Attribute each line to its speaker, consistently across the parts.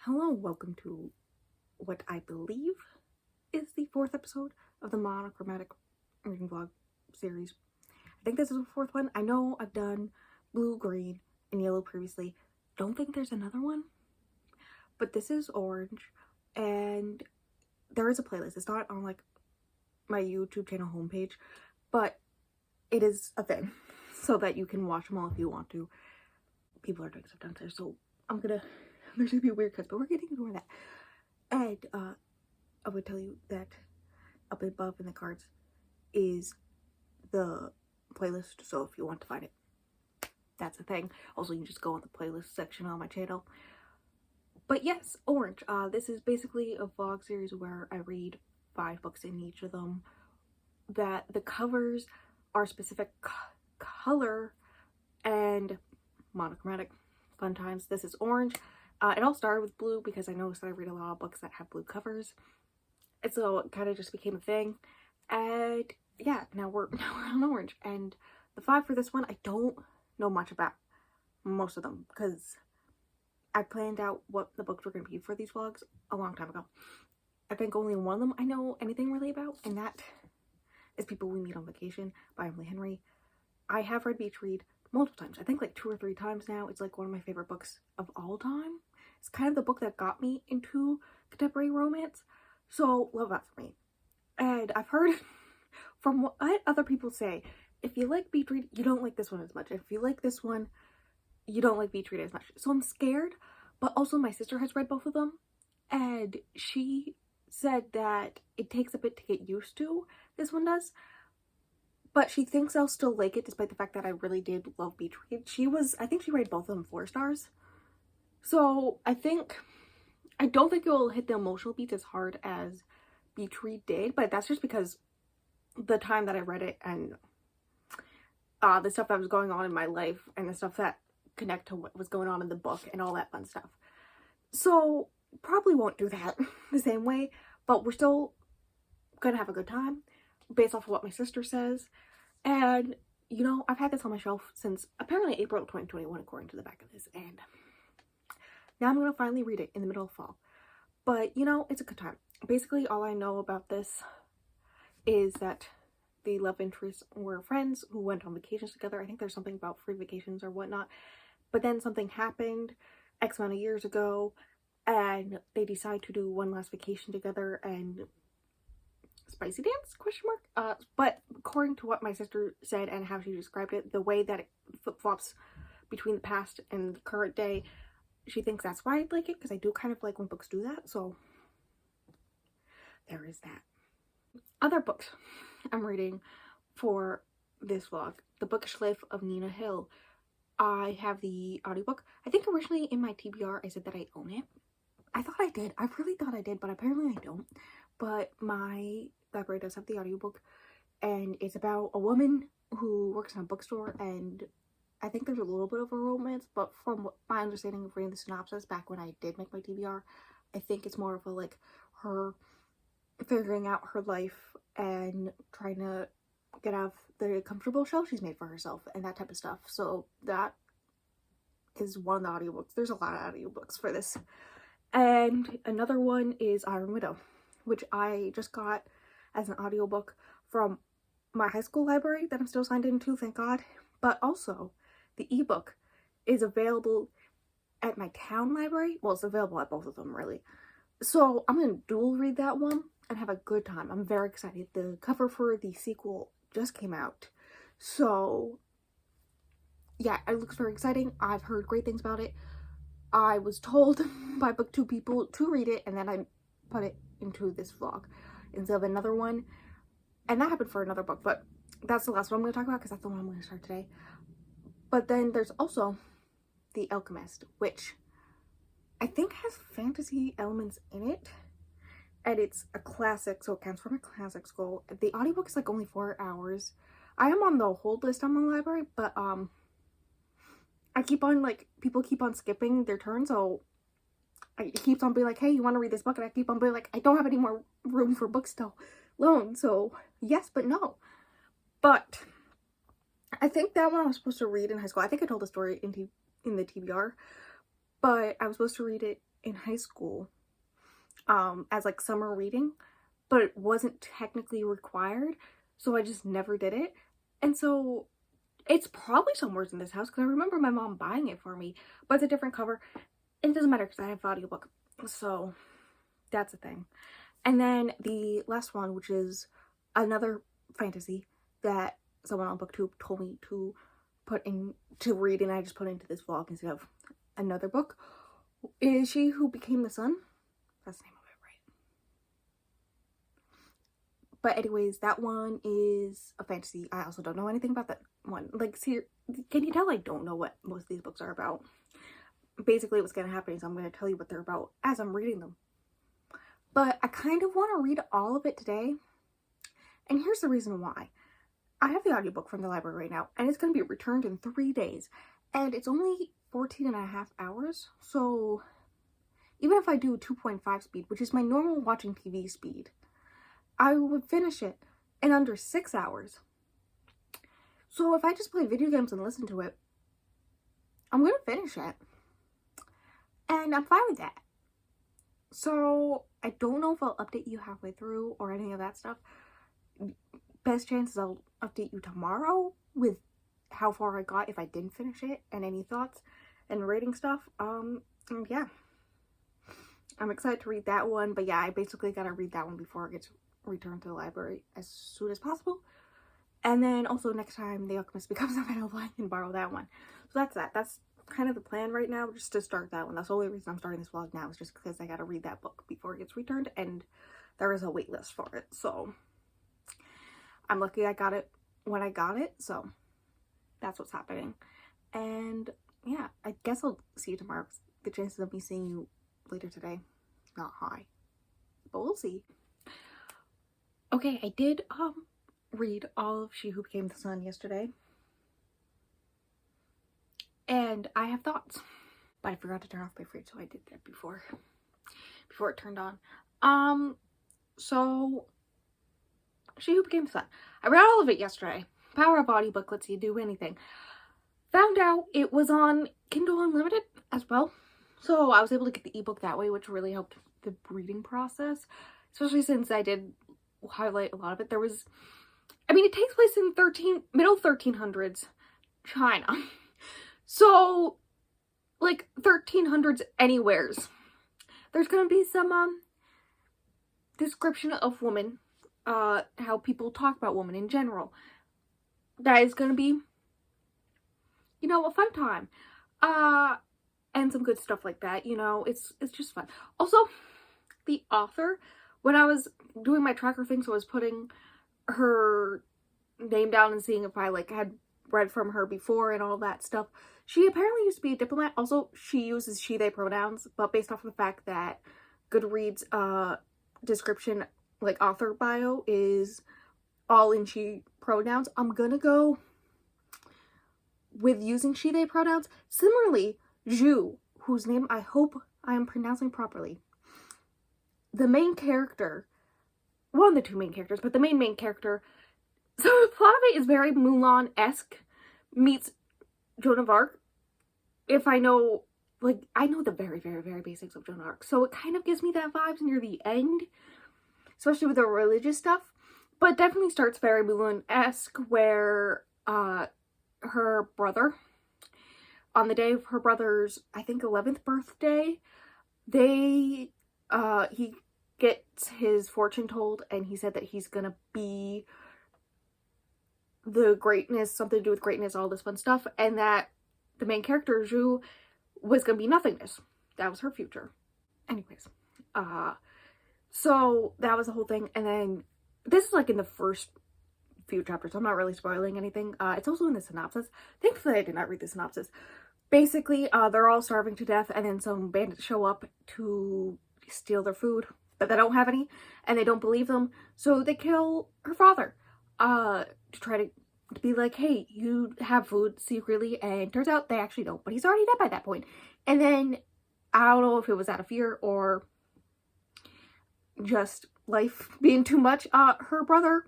Speaker 1: Hello, welcome to what I believe is the fourth episode of the Monochromatic reading vlog series. I think this is the fourth one. I know I've done blue, green, and yellow previously. Don't think there's another one, but this is orange, and there is a playlist. It's not on like my YouTube channel homepage, but it is a thing so that you can watch them all if you want to. People are doing stuff downstairs, so there's gonna be a weird cut, but we're getting to that. And I would tell you that up above in the cards is the playlist, so if you want to find it, that's a thing. Also, you just go in the playlist section on my channel. But yes, Orange. This is basically a vlog series where I read 5 books in each of them. That the covers are specific color and monochromatic. Fun times. This is Orange. It all started with blue because I noticed that I read a lot of books that have blue covers. And so it kind of just became a thing. And yeah, now we're on Orange. And the 5 for this one, I don't know much about most of them because I planned out what the books were going to be for these vlogs a long time ago. I think only one of them I know anything really about, and that is People We Meet on Vacation by Emily Henry. I have read Beach Read multiple times. I think like 2 or 3 times now. It's like one of my favorite books of all time. It's kind of the book that got me into contemporary romance. So love that for me. And I've heard from what other people say, if you like Beach Read, you don't like this one as much. If you like this one, you don't like Beach Read as much. So I'm scared, but also my sister has read both of them. And she said that it takes a bit to get used to. This one does. But she thinks I'll still like it despite the fact that I really did love Beach Read. I think she rated both of them 4 stars. So I don't think it will hit the emotional beats as hard as Beach Read did, but that's just because the time that I read it and the stuff that was going on in my life and the stuff that connect to what was going on in the book and all that fun stuff. So probably won't do that the same way, but we're still gonna have a good time based off of what my sister says. And you know, I've had this on my shelf since apparently April 2021 according to the back of this, and now I'm gonna finally read it in the middle of fall. But you know, it's a good time. Basically all I know about this is that the love interests were friends who went on vacations together. I think there's something about free vacations or whatnot, but then something happened X amount of years ago and they decide to do one last vacation together and spicy dance, question mark. But according to what my sister said and how she described it, the way that it flip-flops between the past and the current day, she thinks that's why I like it, because I do kind of like when books do that. So there is that. Other books I'm reading for this vlog. The Bookish Life of Nina Hill. I have the audiobook. I think originally in my TBR I said that I own it. I thought I did. I really thought I did, but apparently I don't. But my library does have the audiobook, and it's about a woman who works in a bookstore, and I think there's a little bit of a romance, but from my understanding of reading the synopsis back when I did make my TBR, I think it's more of a like her figuring out her life and trying to get out of the comfortable shell she's made for herself and that type of stuff. So that is one of the audiobooks. There's a lot of audiobooks for this. And another one is Iron Widow, which I just got as an audiobook from my high school library that I'm still signed into, thank God. But also, the ebook is available at my town library. Well, it's available at both of them, really. So I'm going to dual read that one and have a good time. I'm very excited. The cover for the sequel just came out. So, yeah, it looks very exciting. I've heard great things about it. I was told by BookTube people to read it, and then I put it into this vlog instead of another one. And that happened for another book, but that's the last one I'm going to talk about because that's the one I'm going to start today. But then there's also The Alchemist, which I think has fantasy elements in it. And it's a classic, so it counts from a classic school. The audiobook is like only 4 hours. I am on the hold list on my library, but I keep on like, people keep on skipping their turn, so it keeps on being like, hey, you want to read this book? And I keep on being like, I don't have any more room for books to loan, so yes, but no. But I think that one I was supposed to read in high school. I think I told the story in the TBR, but I was supposed to read it in high school as like summer reading, but it wasn't technically required, so I just never did it. And so it's probably somewhere in this house because I remember my mom buying it for me, but it's a different cover. And it doesn't matter because I have audiobook, so that's a thing. And then the last one, which is another fantasy that someone on BookTube told me to put in to read, and I just put into this vlog instead of another book, is She Who Became the Sun. That's the name of it, right? But anyways, that one is a fantasy. I also don't know anything about that one. Like, see, can you tell I don't know what most of these books are about? Basically, what's going to happen is I'm going to tell you what they're about as I'm reading them. But I kind of want to read all of it today. And here's the reason why. I have the audiobook from the library right now, and it's going to be returned in 3 days. And it's only 14.5 hours. So even if I do 2.5 speed, which is my normal watching TV speed, I would finish it in under 6 hours. So if I just play video games and listen to it, I'm going to finish it. And I'm fine with that. So I don't know if I'll update you halfway through or any of that stuff. Best chances I'll update you tomorrow with how far I got if I didn't finish it and any thoughts and rating stuff. Yeah. I'm excited to read that one, but yeah, I basically gotta read that one before it gets returned to the library as soon as possible. And then also next time The Alchemist becomes available, I can borrow that one. So that's that. That's kind of the plan right now, just to start that one. That's the only reason I'm starting this vlog now, is just because I gotta read that book before it gets returned, and there is a wait list for it. So I'm lucky I got it when I got it, so that's what's happening. And yeah, I guess I'll see you tomorrow. The chances of me seeing you later today, not high, but we'll see. Okay, I did read all of She Who Became the Sun yesterday, and I have thoughts, but I forgot to turn off my fridge, so I did that before it turned on. So She Who Became the Sun, I read all of it yesterday. Power of audiobook lets you do anything. Found out it was on Kindle Unlimited as well, so I was able to get the ebook that way, which really helped the reading process, especially since I did highlight a lot of it. There was, I mean, it takes place in middle 1300s China, so like 1300s anywheres. There's gonna be some description of women, how people talk about women in general. That is gonna be, you know, a fun time, and some good stuff like that. You know, it's just fun. Also, the author, when I was doing my tracker thing, so I was putting her name down and seeing if I like had read from her before and all that stuff. She apparently used to be a diplomat. Also, she uses she, they pronouns, but based off of the fact that Goodreads description, like author bio, is all in she pronouns, I'm gonna go with using she, they pronouns. Similarly, Zhu, whose name I hope I am pronouncing properly, the main character, one of the two main characters, but the main character, so the plot of it is very Mulan-esque meets Joan of Arc. If I know, like, I know the very, very, very basics of Joan of Arc, so it kind of gives me that vibes near the end, especially with the religious stuff, but it definitely starts very Mulan-esque, where, her brother, on the day of her brother's, I think, 11th birthday, he gets his fortune told, and he said that he's gonna be the greatness, something to do with greatness, all this fun stuff, and that the main character, Zhu, was gonna be nothingness. That was her future. Anyways, so that was the whole thing, and then this is like in the first few chapters, so I'm not really spoiling anything. It's also in the synopsis. Thankfully, I did not read the synopsis. Basically, they're all starving to death, and then some bandits show up to steal their food, but they don't have any, and they don't believe them, so they kill her father, to try to be like, hey, you have food secretly, and turns out they actually don't, but he's already dead by that point. And then, I don't know if it was out of fear, or just life being too much, her brother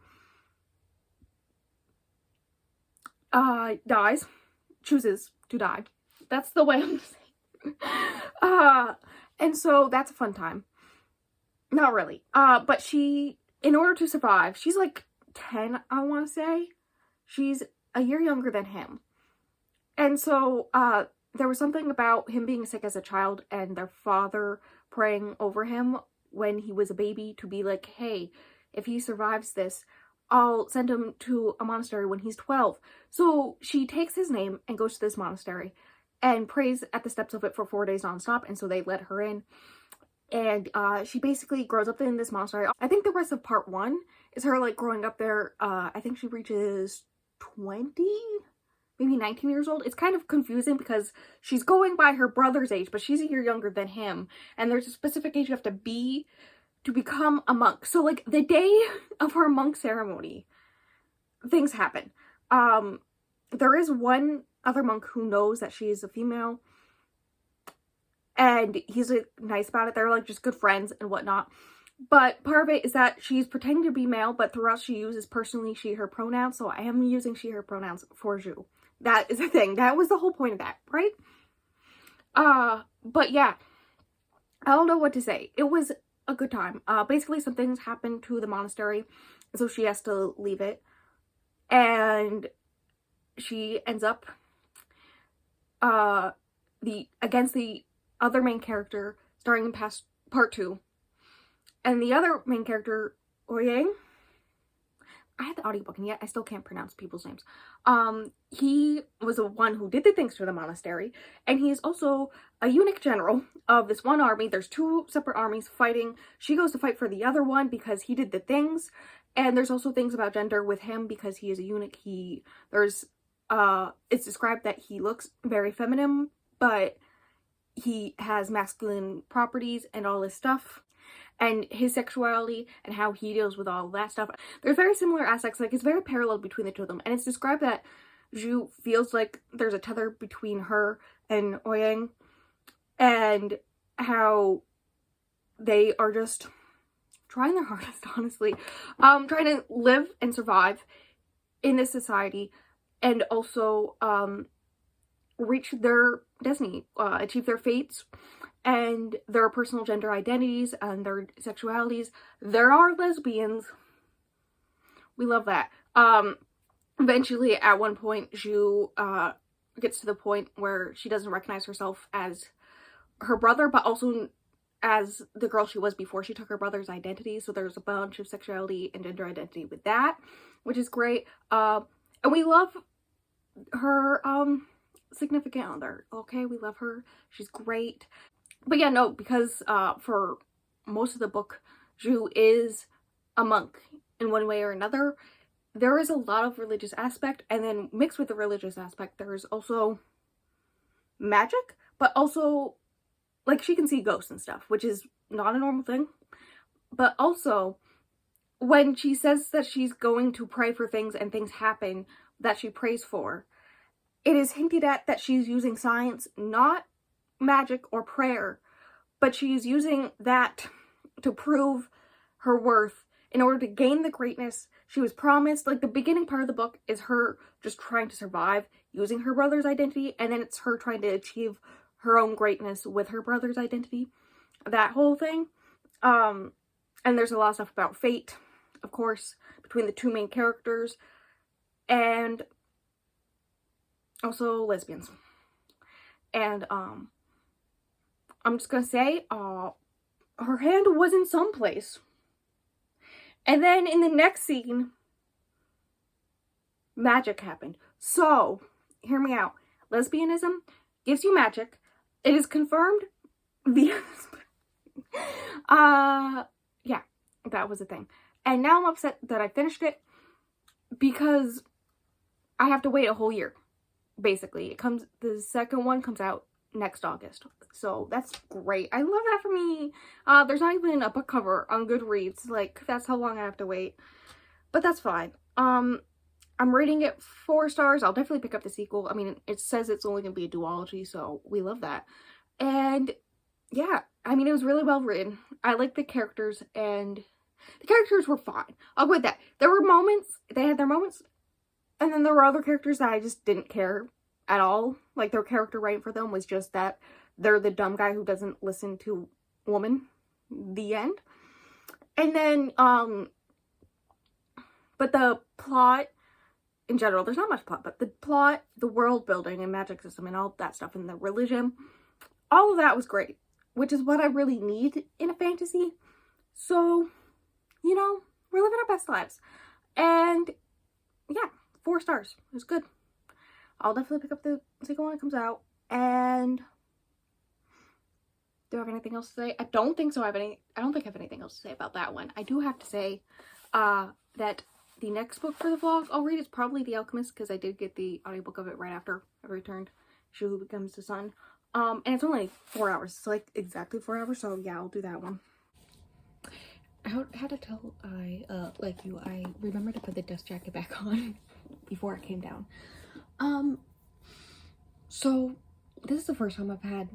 Speaker 1: chooses to die. That's the way I'm saying. And so that's a fun time. Not really. But she, in order to survive, she's like 10, I want to say. She's a year younger than him. And so, there was something about him being sick as a child and their father praying over him when he was a baby to be like, hey, if he survives this, I'll send him to a monastery when he's 12. So she takes his name and goes to this monastery and prays at the steps of it for 4 days nonstop. And so they let her in. And she basically grows up in this monastery. I think the rest of part 1 is her like growing up there. I think she reaches 20, maybe 19 years old. It's kind of confusing because she's going by her brother's age, but she's a year younger than him. And there's a specific age you have to be to become a monk. So like the day of her monk ceremony, things happen. There is one other monk who knows that she is a female. And he's like nice about it. They're like just good friends and whatnot. But part of it is that she's pretending to be male, but throughout she uses personally she, her pronouns. So I am using she, her pronouns for Zhu. That is the thing. That was the whole point of that, right? But yeah, I don't know what to say. It was a good time. Basically some things happened to the monastery, so she has to leave it. And she ends up against the other main character starting in part 2. And the other main character, Oyang, I had the audiobook and yet I still can't pronounce people's names. He was the one who did the things to the monastery, and he's also a eunuch general of this one army. There's 2 separate armies fighting. She goes to fight for the other one because he did the things. And there's also things about gender with him because he is a eunuch. It's described that he looks very feminine, but he has masculine properties and all this stuff, and his sexuality and how he deals with all that stuff. There's very similar aspects, like it's very parallel between the two of them, and it's described that Zhu feels like there's a tether between her and Oyang, and how they are just trying their hardest, honestly, trying to live and survive in this society, and also reach their destiny, achieve their fates and their personal gender identities and their sexualities. There are lesbians. We love that. Eventually, at one point, Zhu gets to the point where she doesn't recognize herself as her brother, but also as the girl she was before she took her brother's identity. So there's a bunch of sexuality and gender identity with that, which is great. And we love her significant other. Okay, we love her. She's great. But yeah, no, because for most of the book, Zhu is a monk in one way or another. There is a lot of religious aspect, and then mixed with the religious aspect, there is also magic, but also, like, she can see ghosts and stuff, which is not a normal thing. But also, when she says that she's going to pray for things and things happen that she prays for, it is hinted at that she's using science, not magic or prayer, but she's using that to prove her worth in order to gain the greatness she was promised. Like, the beginning part of the book is her just trying to survive using her brother's identity, and then it's her trying to achieve her own greatness with her brother's identity. That whole thing. And there's a lot of stuff about fate, of course, between the 2 main characters, and also lesbians. And I'm just gonna say, her hand was in some place. And then in the next scene, magic happened. So, hear me out. Lesbianism gives you magic. It is confirmed via yeah, that was a thing. And now I'm upset that I finished it because I have to wait a whole year. Basically, the second one comes out next August. So that's great. I love that for me. There's not even a book cover on Goodreads. Like, that's how long I have to wait. But that's fine. I'm rating it 4 stars. I'll definitely pick up the sequel. I mean, it says it's only going to be a duology, so we love that. And yeah, I mean, it was really well written. I like the characters, and the characters were fine. I'll go with that. There were moments, they had their moments, and then there were other characters that I just didn't care at all. Like, their character writing for them was just that they're the dumb guy who doesn't listen to woman. The end. And then, but the plot in general, there's not much plot, but the plot, the world building and magic system and all that stuff and the religion, all of that was great, which is what I really need in a fantasy. So, you know, we're living our best lives. And yeah, 4 stars. It was good. I'll definitely pick up the second one when it comes out. And do I have anything else to say? I don't think so. I don't think I have anything else to say about that one. I do have to say that the next book for the vlog I'll read is probably The Alchemist, because I did get the audiobook of it right after I returned She Who Becomes the Sun. And it's only 4 hours. It's like exactly 4 hours. So yeah, I'll do that one. How to tell I like you. I remember to put the dust jacket back on before I came down. So this is the first time I've had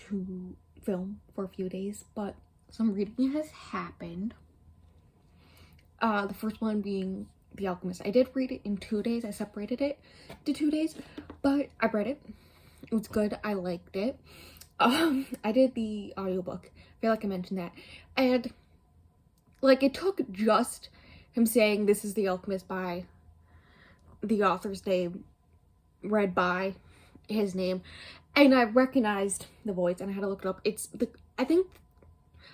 Speaker 1: to film for a few days, but some reading has happened. The first one being The Alchemist. I did read it in 2 days. I separated it to 2 days, but I read it. It was good. I liked it. I did the audiobook. I feel like I mentioned that. And like, it took just him saying this is The Alchemist by the author's name, read by his name, and I recognized the voice, and I had to look it up. It's the, I don't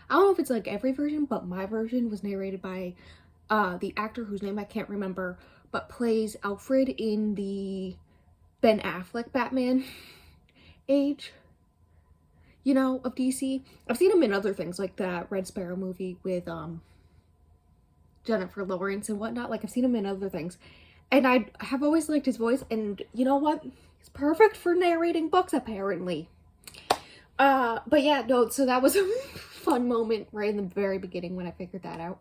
Speaker 1: know if it's like every version, but my version was narrated by the actor whose name I can't remember, but plays Alfred in the Ben Affleck Batman age, you know, of DC. I've seen him in other things, like that Red Sparrow movie with Jennifer Lawrence and whatnot. Like, I've seen him in other things, and I have always liked his voice, and you know what? He's perfect for narrating books, apparently. But yeah, no, so that was a fun moment right in the very beginning when I figured that out.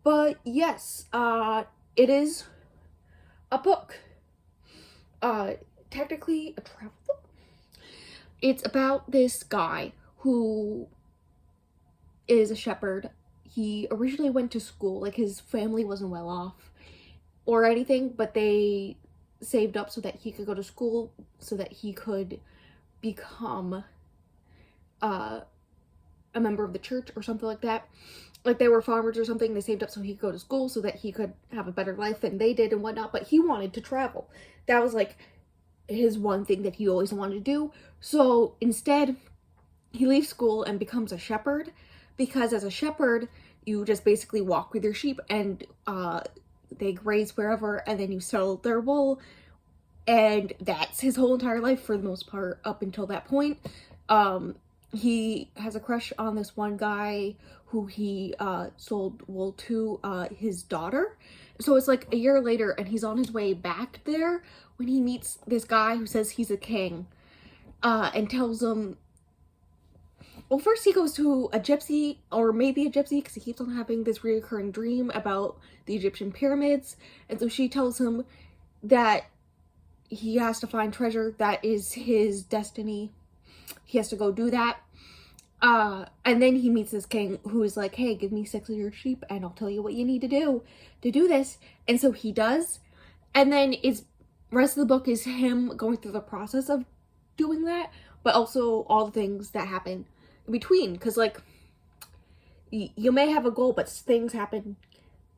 Speaker 1: But yes, it is a book. Technically a travel book. It's about this guy who is a shepherd. He originally went to school, like his family wasn't well off or anything, but they saved up so that he could go to school, so that he could become a member of the church or something like that. Like, they were farmers or something. They saved up so he could go to school so that he could have a better life than they did and whatnot, but he wanted to travel. That was like his one thing that he always wanted to do. So instead, he leaves school and becomes a shepherd, because as a shepherd, you just basically walk with your sheep and they graze wherever, and then you sell their wool, and that's his whole entire life for the most part up until that point. He has a crush on this one guy who he sold wool to, his daughter. So it's like a year later, and he's on his way back there when he meets this guy who says he's a king, and tells him, well, first he goes to a gypsy, or maybe a gypsy, because he keeps on having this reoccurring dream about the Egyptian pyramids, and so she tells him that he has to find treasure. That is his destiny. He has to go do that. And then he meets this king who is like, hey, give me 6 of your sheep and I'll tell you what you need to do this. And so he does. And then it's rest of the book is him going through the process of doing that, but also all the things that happen in between. Because, like, you may have a goal, but things happen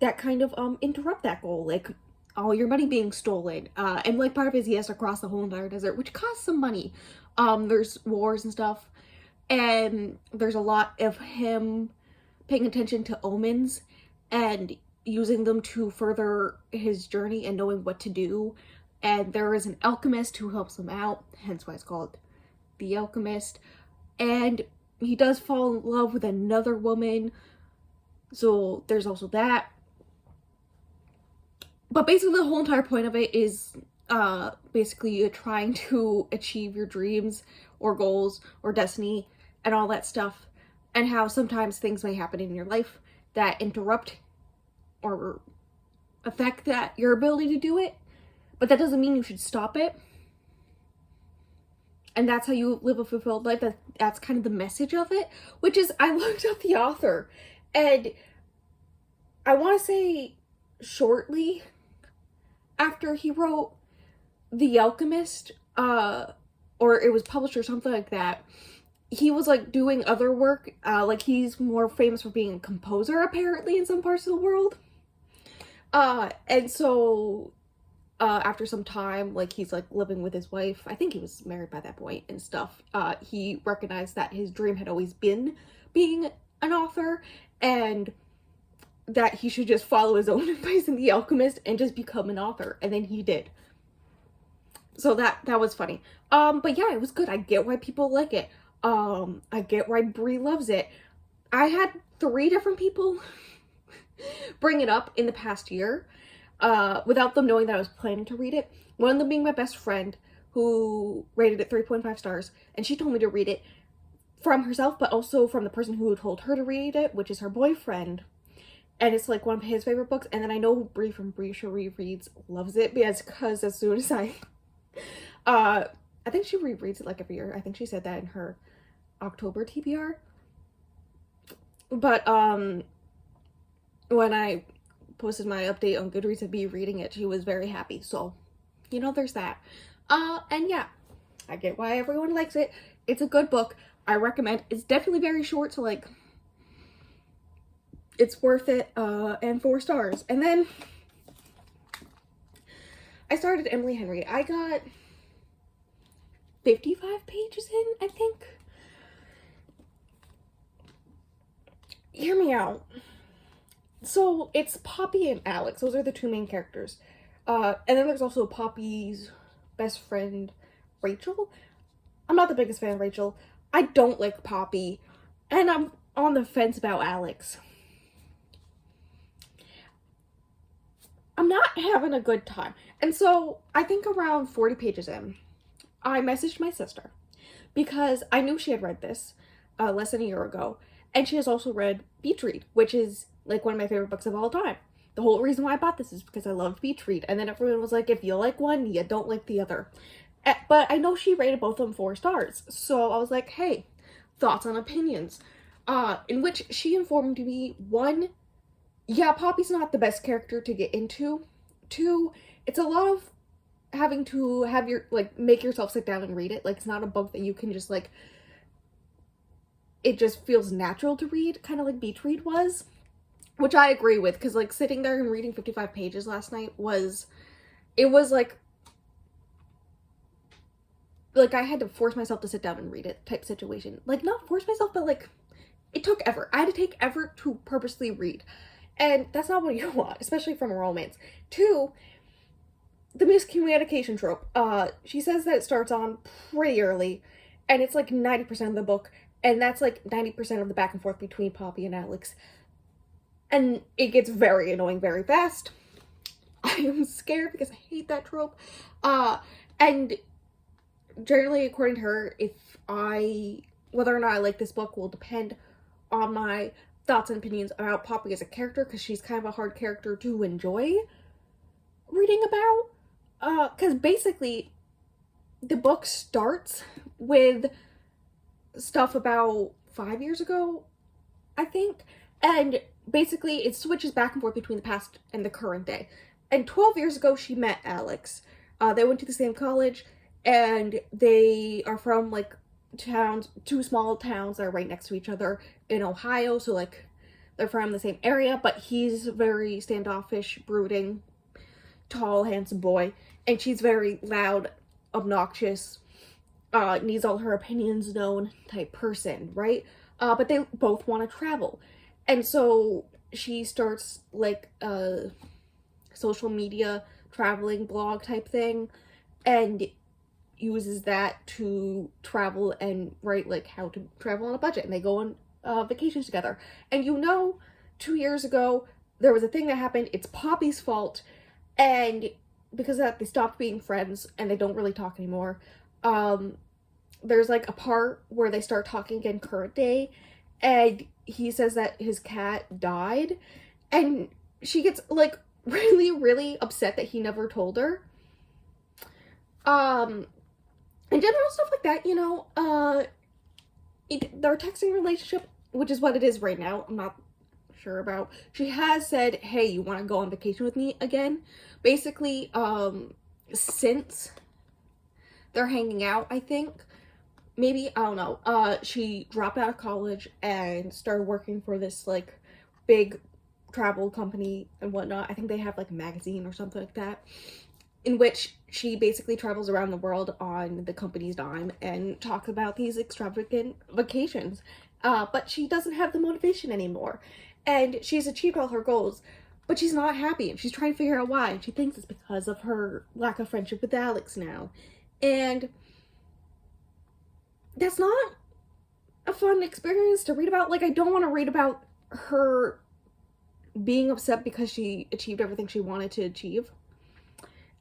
Speaker 1: that kind of interrupt that goal. Like, all your money being stolen. And, like, part of it is he has to cross the whole entire desert, which costs some money. There's wars and stuff. And there's a lot of him paying attention to omens and using them to further his journey and knowing what to do. And there is an alchemist who helps him out, hence why it's called The Alchemist. And he does fall in love with another woman, so there's also that. But basically the whole entire point of it is basically you trying to achieve your dreams or goals or destiny and all that stuff, and how sometimes things may happen in your life that interrupt or affect your ability to do it, but that doesn't mean you should stop it. And that's how you live a fulfilled life. That's kind of the message of it, which is, I looked up the author, and I want to say shortly after he wrote The Alchemist, or it was published or something like that. He was like doing other work, like he's more famous for being a composer apparently in some parts of the world. And so after some time, like he's like living with his wife, I think he was married by that point and stuff, he recognized that his dream had always been being an author, and that he should just follow his own advice in The Alchemist and just become an author, and then he did. So that was funny. But yeah, it was good. I get why people like it. I get why Brie loves it. I had 3 different people bring it up in the past year, without them knowing that I was planning to read it. One of them being my best friend, who rated it 3.5 stars, and she told me to read it from herself, but also from the person who told her to read it, which is her boyfriend. And it's like one of his favorite books. And then I know Brie from Brie Cherie Reads loves it, because as soon as I think she rereads it like every year. I think she said that in her October TBR. But when I posted my update on Goodreads of me reading it, she was very happy. So, you know, there's that. And yeah, I get why everyone likes it. It's a good book. I recommend. It's definitely very short, so like, it's worth it. And 4 stars. And then I started Emily Henry. I got 55 pages in, I think. Hear me out. So it's Poppy and Alex. Those are the 2 main characters. And then there's also Poppy's best friend, Rachel. I'm not the biggest fan of Rachel. I don't like Poppy. And I'm on the fence about Alex. I'm not having a good time. And so I think around 40 pages in, I messaged my sister because I knew she had read this less than a year ago. And she has also read Beach Read, which is like one of my favorite books of all time. The whole reason why I bought this is because I loved Beach Read. And then everyone was like, if you like one, you don't like the other. But I know she rated both of them 4 stars. So I was like, hey, thoughts and opinions. In which she informed me, 1, yeah, Poppy's not the best character to get into. 2, it's a lot of having to have make yourself sit down and read it. Like, it's not a book that you can just like, it just feels natural to read, kind of like Beach Read was. Which I agree with, because like sitting there and reading 55 pages last night was like I had to force myself to sit down and read it type situation. Like, not force myself, but like, it took effort. I had to take effort to purposely read. And that's not what you want, especially from a romance. 2, the miscommunication trope. She says that it starts on pretty early, and it's like 90% of the book, and that's like 90% of the back and forth between Poppy and Alex. And it gets very annoying very fast. I am scared because I hate that trope. And generally, according to her, whether or not I like this book will depend on my thoughts and opinions about Poppy as a character, because she's kind of a hard character to enjoy reading about. Because basically, the book starts with stuff about 5 years ago, I think, and basically it switches back and forth between the past and the current day. And 12 years ago, she met Alex. They went to the same college, and they are from like 2 small towns that are right next to each other in Ohio, so like they're from the same area, but he's very standoffish, brooding, tall, handsome boy, and she's very loud, obnoxious, needs all her opinions known type person, right? But they both want to travel. And so she starts like a social media traveling blog type thing, and uses that to travel and write like how to travel on a budget. And they go on vacations together. And 2 years ago, there was a thing that happened. It's Poppy's fault. And because of that, they stopped being friends and they don't really talk anymore. There's like a part where they start talking again current day, and he says that his cat died, and she gets like really, really upset that he never told her. And general stuff like that, their texting relationship, which is what it is right now, I'm not sure about. She has said, hey, you want to go on vacation with me again? Basically, since they're hanging out, I think. Maybe, I don't know. She dropped out of college and started working for this, like, big travel company and whatnot. I think they have, like, a magazine or something like that, in which she basically travels around the world on the company's dime and talks about these extravagant vacations. But she doesn't have the motivation anymore. And she's achieved all her goals, but she's not happy, and she's trying to figure out why. And she thinks it's because of her lack of friendship with Alex now. And that's not a fun experience to read about. Like, I don't want to read about her being upset because she achieved everything she wanted to achieve.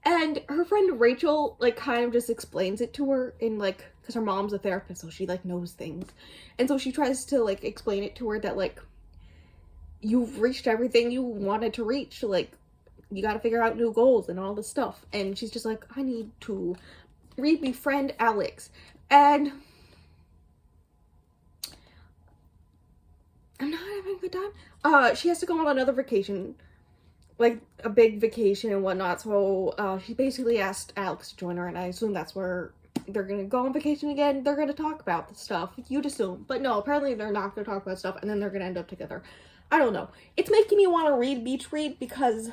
Speaker 1: And her friend Rachel, like, kind of just explains it to her in, like, because her mom's a therapist, so she, like, knows things. And so she tries to, like, explain it to her that, like, you've reached everything you wanted to reach. Like, you gotta figure out new goals and all this stuff. And she's just like, I need to befriend Alex. And I'm not having a good time. She has to go on another vacation, like a big vacation and whatnot. So she basically asked Alex to join her, and I assume that's where they're gonna go on vacation again. They're gonna talk about the stuff. You'd assume, but no. Apparently, they're not gonna talk about stuff, and then they're gonna end up together. I don't know. It's making me want to read Beach Read because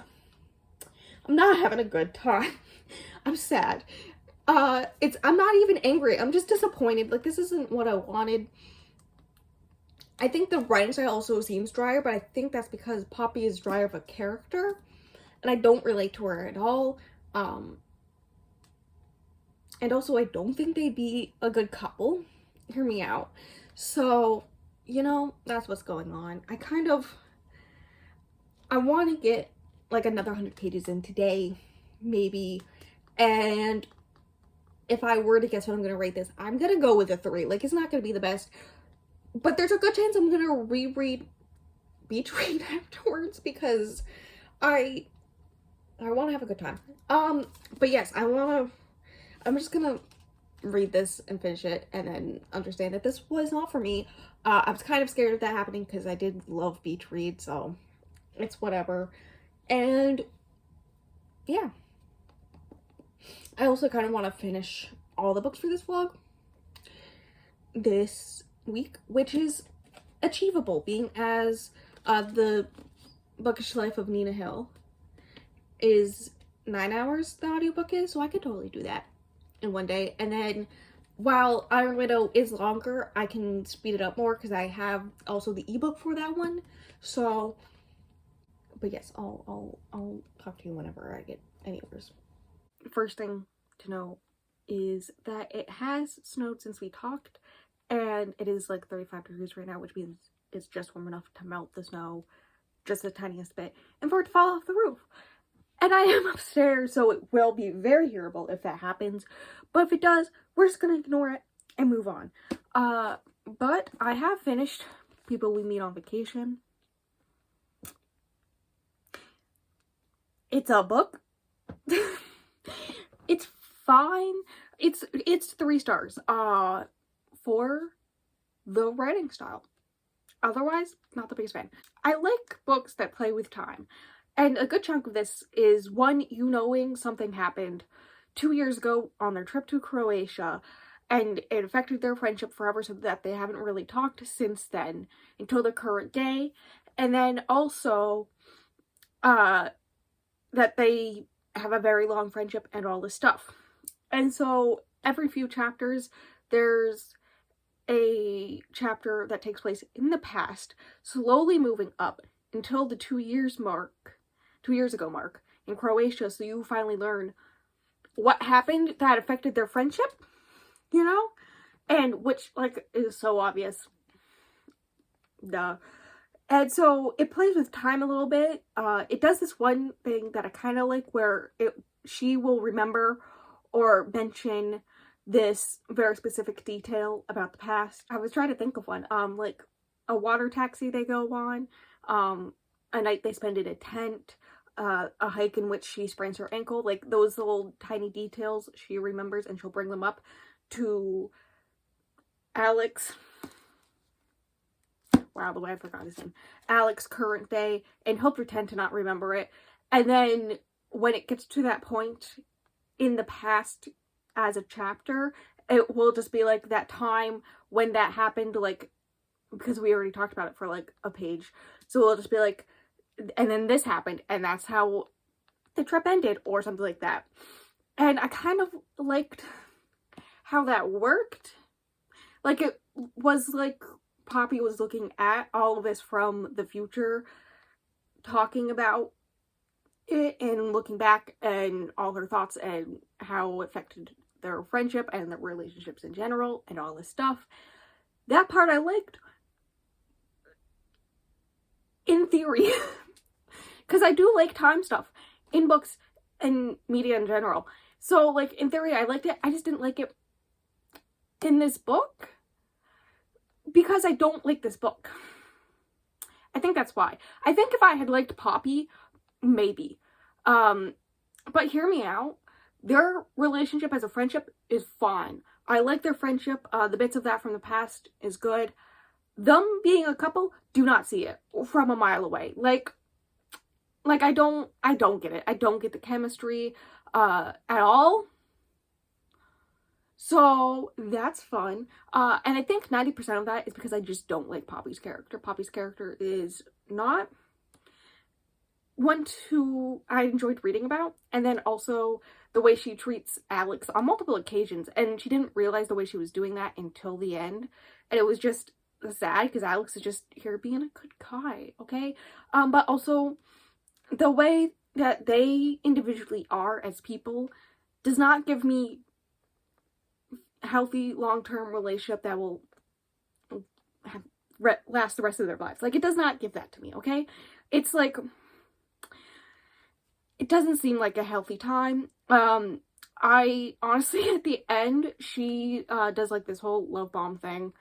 Speaker 1: I'm not having a good time. I'm sad. I'm not even angry. I'm just disappointed. Like, this isn't what I wanted. I think the writing style also seems drier, but I think that's because Poppy is drier of a character, and I don't relate to her at all. And also, I don't think they'd be a good couple. Hear me out. So, you know, that's what's going on. I want to get, like, another 100 pages in today, maybe, and if I were to guess what I'm going to rate this, I'm going to go with a 3. Like, it's not going to be the best, but there's a good chance I'm going to reread Beach Read afterwards because I want to have a good time. But yes, I'm just going to read this and finish it and then understand that this was not for me. I was kind of scared of that happening because I did love Beach Read, so it's whatever. And yeah. I also kind of want to finish all the books for this vlog this week, which is achievable, being as the Bookish Life of Nina Hill is 9 hours, the audiobook is, so I could totally do that in one day. And then while Iron Widow is longer, I can speed it up more because I have also the ebook for that one. So, but yes, I'll talk to you whenever I get any orders. First thing to know is that it has snowed since we talked, and it is like 35 degrees right now, which means it's just warm enough to melt the snow just the tiniest bit and for it to fall off the roof. And I am upstairs, so it will be very hearable if that happens, but if it does, we're just gonna ignore it and move on. But I have finished People We Meet on Vacation. It's a book. It's fine. It's 3 stars for the writing style. Otherwise, not the biggest fan. I like books that play with time, and a good chunk of this is 1, you knowing something happened 2 years ago on their trip to Croatia, and it affected their friendship forever, so that they haven't really talked since then until the current day. And then also that they have a very long friendship and all this stuff. And so every few chapters, there's a chapter that takes place in the past, slowly moving up until the 2 years ago mark in Croatia. So you finally learn what happened that affected their friendship, you know? And which, like, is so obvious. Duh. And so it plays with time a little bit. It does this one thing that I kind of like, where she will remember or mention this very specific detail about the past. I was trying to think of one. Like a water taxi they go on, a night they spend in a tent, a hike in which she sprains her ankle. Like those little tiny details she remembers, and she'll bring them up to Alex. Wow, the way I forgot his name. Alex current day, and he'll pretend to not remember it. And then when it gets to that point in the past, as a chapter. It will just be like that time when that happened, like, because we already talked about it for like a page. So it'll just be like, and then this happened, and that's how the trip ended, or something like that. And I kind of liked how that worked. Like, it was like Poppy was looking at all of this from the future, talking about it and looking back and all her thoughts and how it affected their friendship and their relationships in general and all this stuff. That part I liked, in theory, because I do like time stuff in books and media in general. So, like, in theory, I liked it. I just didn't like it in this book because I don't like this book. I think that's why. I think if I had liked Poppy, maybe. But hear me out. Their relationship as a friendship is fine. I like their friendship. The bits of that from the past is good. Them being a couple, do not see it from a mile away. Like I don't get it. I don't get the chemistry at all. So that's fun. And I think 90% of that is because I just don't like Poppy's character. Poppy's character is not one I enjoyed reading about. And then also the way she treats Alex on multiple occasions. And she didn't realize the way she was doing that until the end. And it was just sad because Alex is just here being a good guy, okay? But also the way that they individually are as people does not give me a healthy long-term relationship that will last the rest of their lives. Like, it does not give that to me, okay? It's like, it doesn't seem like a healthy time. I honestly, at the end, she does like this whole love bomb thing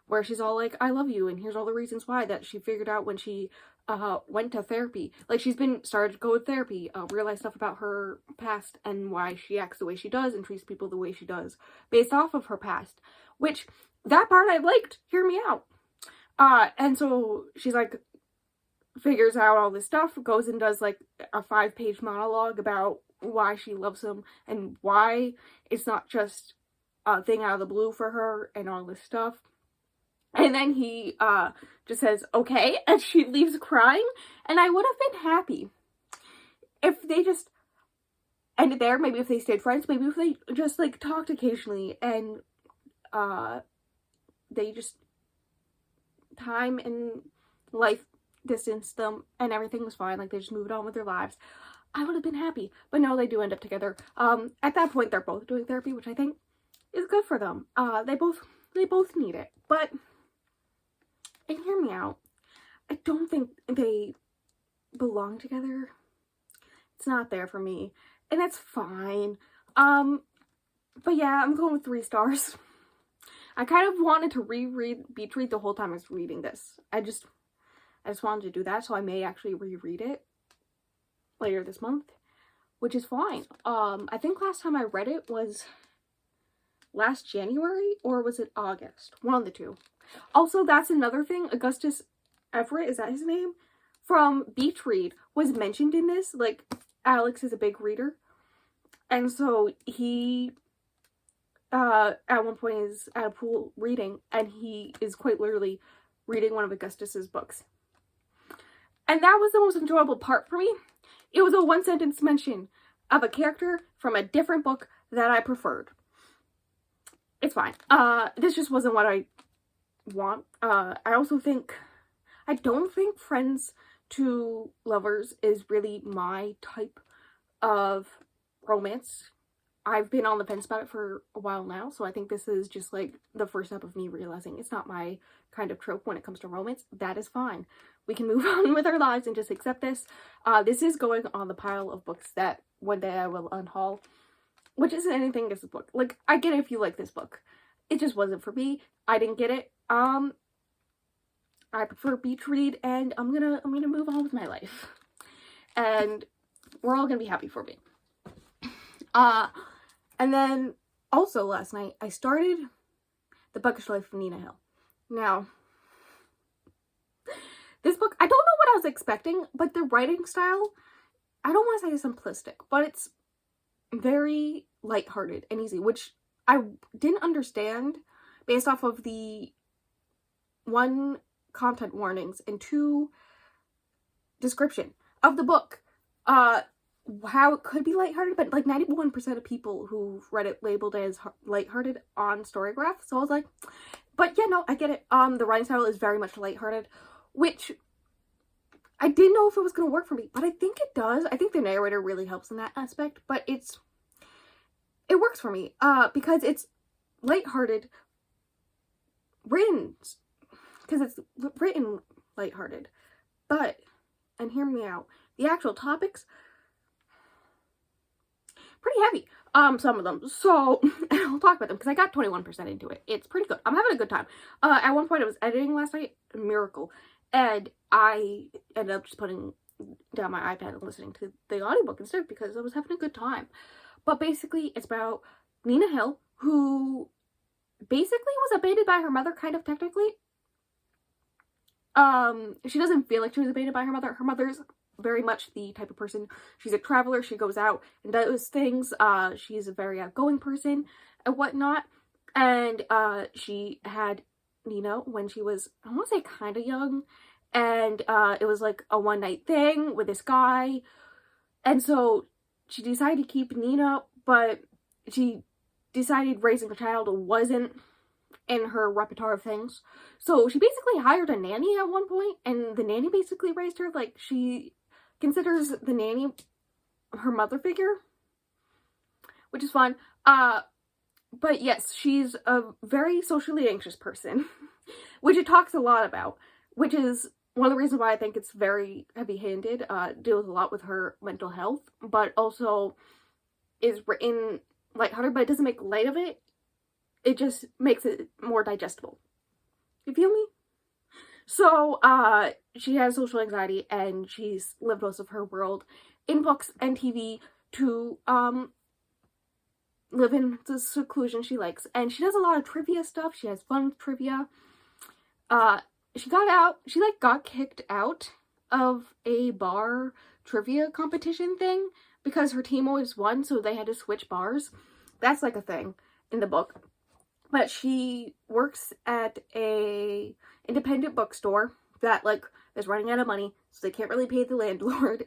Speaker 1: where she's all like, I love you, and here's all the reasons why that she figured out when she went to therapy. Like, she's been started to go to therapy, realize stuff about her past and why she acts the way she does and treats people the way she does based off of her past, which that part I liked. Hear me out. And so she's like, figures out all this stuff, goes and does like a 5-page monologue about why she loves him and why it's not just a thing out of the blue for her and all this stuff. And then he just says, okay, and she leaves crying. And I would have been happy if they just ended there. Maybe if they stayed friends. Maybe if they just, like, talked occasionally. And they just, time and life distanced them. And everything was fine. Like, they just moved on with their lives. I would have been happy. But no, they do end up together. At that point, they're both doing therapy, which I think is good for them. They both need it. But... and hear me out, I don't think they belong together. It's not there for me. And that's fine. But yeah, I'm going with 3 stars. I kind of wanted to reread Beach Read the whole time I was reading this. I just wanted to do that, so I may actually reread it later this month, which is fine. I think last time I read it was last January, or was it August? One of the two. Also, that's another thing. Augustus Everett, is that his name? From Beach Read was mentioned in this. Like, Alex is a big reader. And so he, at one point is at a pool reading, and he is quite literally reading one of Augustus's books. And that was the most enjoyable part for me. It was a 1-sentence mention of a character from a different book that I preferred. It's fine. This just wasn't what I want. I don't think Friends to Lovers is really my type of romance. I've been on the fence about it for a while now, so I think this is just like the first step of me realizing it's not my kind of trope when it comes to romance. That is fine. We can move on with our lives and just accept this. This is going on the pile of books that one day I will unhaul, which isn't anything against the book. Like, I get it if you like this book. It just wasn't for me. I didn't get it. I prefer Beach Read, and I'm gonna move on with my life. And we're all gonna be happy for me. And then also last night I started The Bookish Life of Nina Hill. Now, this book, I don't know what I was expecting, but the writing style, I don't want to say simplistic, but it's very lighthearted and easy, which I didn't understand based off of the 1, content warnings, and 2, description of the book. How it could be lighthearted, but like 91% of people who read it labeled it as lighthearted on Storygraph. So I was like, but yeah, no, I get it. The writing style is very much lighthearted, which I didn't know if it was going to work for me, but I think it does. I think the narrator really helps in that aspect, but it works for me, because it's lighthearted, because it's written lighthearted, but, and hear me out, the actual topics, pretty heavy, some of them, so I'll talk about them, because I got 21% into it. It's pretty good. I'm having a good time. At one point I was editing last night, a miracle, and I ended up just putting down my iPad and listening to the audiobook instead, because I was having a good time. But basically, it's about Nina Hill, who basically was abandoned by her mother, kind of, technically. She doesn't feel like she was abandoned by her mother. Her mother's very much the type of person, she's a traveler, she goes out and does things, she's a very outgoing person and whatnot, and she had Nina when she was, I want to say, kind of young, and it was like a one-night thing with this guy, and so she decided to keep Nina, but she decided raising a child wasn't in her repertoire of things, so she basically hired a nanny at one point, and the nanny basically raised her. Like, she considers the nanny her mother figure, which is fun. But yes, she's a very socially anxious person, which it talks a lot about, which is one of the reasons why I think it's very heavy-handed, deals a lot with her mental health, but also is written lighthearted, but it doesn't make light of it. It just makes it more digestible. You feel me? So, she has social anxiety, and she's lived most of her world in books and TV to, live in the seclusion she likes. And she does a lot of trivia stuff. She has fun trivia. She got kicked out of a bar trivia competition thing because her team always won, so they had to switch bars. That's, like, a thing in the book. But she works at a independent bookstore that, like, is running out of money, so they can't really pay the landlord.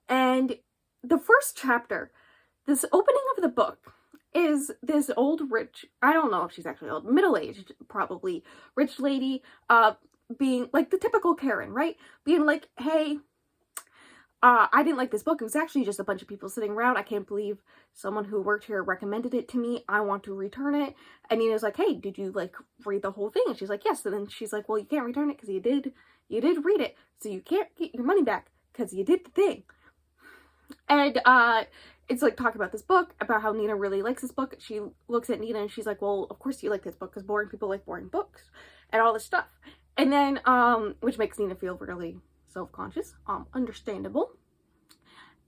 Speaker 1: And the first chapter, this opening of the book, is this old rich, I don't know if she's actually old, middle-aged, probably, rich lady, being, like, the typical Karen, right? Being like, hey, I didn't like this book. It was actually just a bunch of people sitting around. I can't believe someone who worked here recommended it to me. I want to return it. And Nina's like, hey, did you, like, read the whole thing? And she's like, yes. And then she's like, well, you can't return it because you did read it. So you can't get your money back because you did the thing. And, it's, like, talking about this book, about how Nina really likes this book. She looks at Nina and she's like, well, of course you like this book because boring people like boring books and all this stuff. And then, which makes Nina feel really self-conscious, understandable.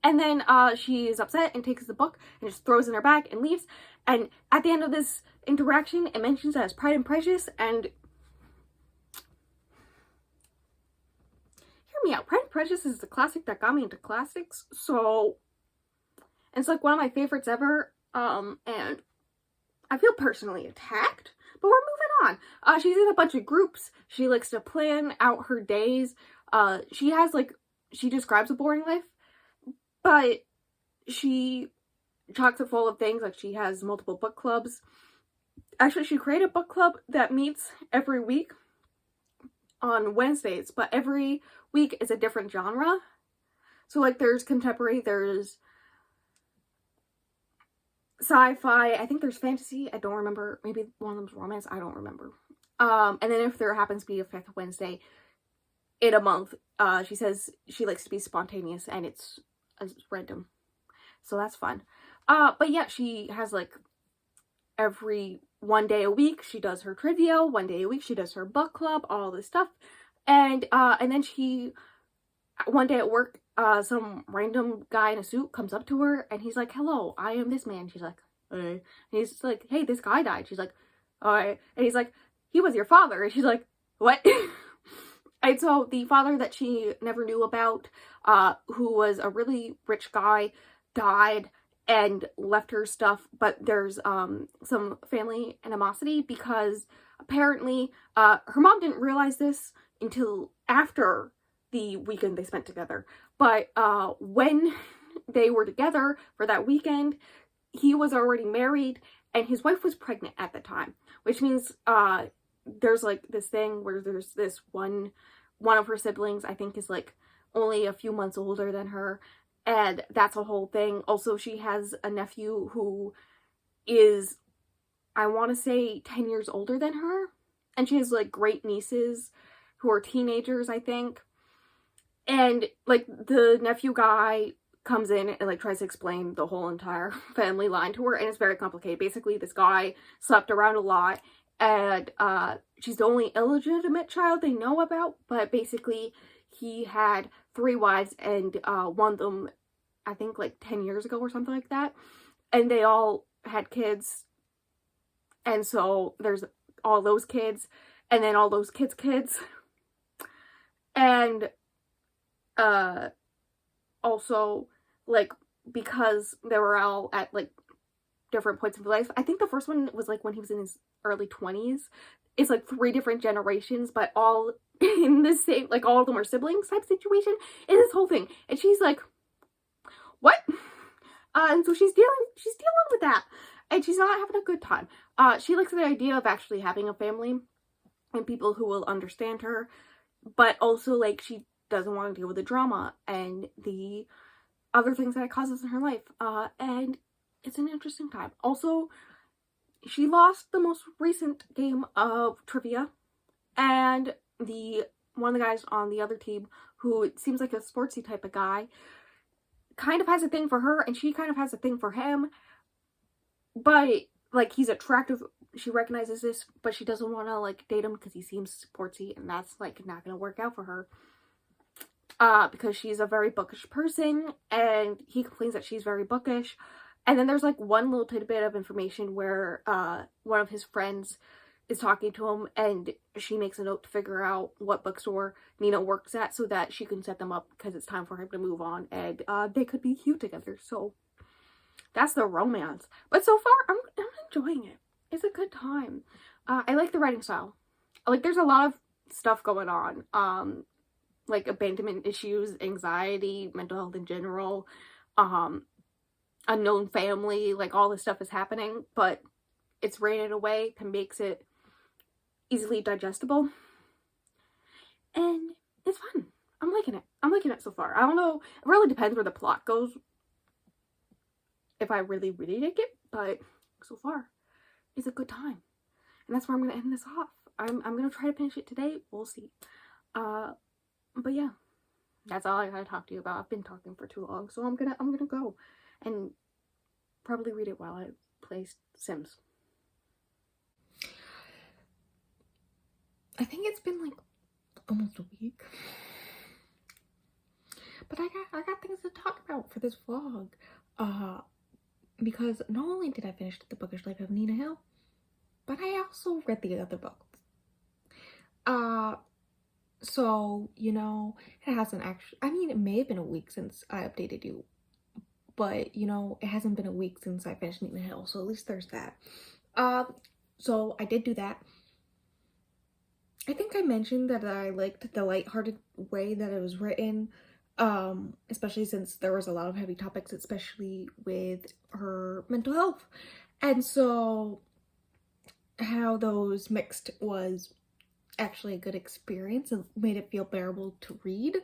Speaker 1: And then she's upset and takes the book and just throws it in her bag and leaves. And at the end of this interaction, it mentions that it's Pride and Prejudice, and hear me out, Pride and Prejudice is the classic that got me into classics, so it's like one of my favorites ever, and I feel personally attacked, but we're moving on. She's in a bunch of groups. She likes to plan out her days. She has, like, she describes a boring life, but she chocks it full of things. Like, she has multiple book clubs. Actually, she created a book club that meets every week on Wednesdays, but every week is a different genre. So, like, there's contemporary, there's sci-fi, I think there's fantasy, I don't remember, maybe one of them's romance, I don't remember. And then if there happens to be a fifth Wednesday in a month, she says she likes to be spontaneous and it's random, so that's fun. But yeah, she has, like, every one day a week she does her trivia, one day a week she does her book club, all this stuff, and then she, one day at work, some random guy in a suit comes up to her and he's like, hello, I am this man. She's like, hey. And he's like, hey, this guy died. She's like, alright. And he's like, he was your father. And she's like, what? And so the father that she never knew about, who was a really rich guy, died, and left her stuff, but there's some family animosity because apparently her mom didn't realize this until after the weekend they spent together. But when they were together for that weekend, he was already married and his wife was pregnant at the time, which means there's like this thing where there's this one of her siblings, I think, is like only a few months older than her, and that's a whole thing. Also, she has a nephew who is, I want to say, 10 years older than her, and she has like great nieces who are teenagers, I think. And like the nephew guy comes in and like tries to explain the whole entire family line to her, and it's very complicated. Basically, this guy slept around a lot, and she's the only illegitimate child they know about, but basically he had 3 wives, and one of them, I think, like 10 years ago or something like that, and they all had kids, and so there's all those kids, and then all those kids' kids, and also, like, because they were all at, like, different points of life. I think the first one was, like, when he was in his early 20s. It's, like, 3 different generations, but all in the same, like, all of them are siblings type situation. And this whole thing. And she's like, what? And so she's dealing with that. And she's not having a good time. She likes the idea of actually having a family and people who will understand her. But also, like, she doesn't want to deal with the drama and the other things that it causes in her life. And it's an interesting time. Also, she lost the most recent game of trivia, and one of the guys on the other team, who it seems like a sportsy type of guy, kind of has a thing for her, and she kind of has a thing for him. But like, he's attractive. She recognizes this, but she doesn't want to like date him because he seems sportsy, and that's like not gonna work out for her. Because she's a very bookish person, and he complains that she's very bookish. And then there's like one little tidbit of information where one of his friends is talking to him, and she makes a note to figure out what bookstore Nina works at so that she can set them up because it's time for him to move on, and they could be cute together. So that's the romance. But so far, I'm enjoying it. It's a good time. I like the writing style. Like, there's a lot of stuff going on. Like abandonment issues, anxiety, mental health in general, unknown family, like all this stuff is happening, but it's written in a way that makes it easily digestible. And it's fun. I'm liking it. I'm liking it so far. I don't know. It really depends where the plot goes. If I really, really like it, but so far, it's a good time. And that's where I'm going to end this off. I'm going to try to finish it today. We'll see. But yeah, that's all I gotta talk to you about. I've been talking for too long, so I'm gonna go and probably read it while I play Sims. I think it's been like almost a week, but I got things to talk about for this vlog. Because not only did I finish The Bookish Life of Nina Hill, but I also read the other books. So, you know, it hasn't actually, I mean, it may have been a week since I updated you, but, you know, it hasn't been a week since I finished Nina Hill, so at least there's that. So I did do that. I think I mentioned that I liked the lighthearted way that it was written, especially since there was a lot of heavy topics, especially with her mental health. And so how those mixed was actually a good experience and made it feel bearable to read,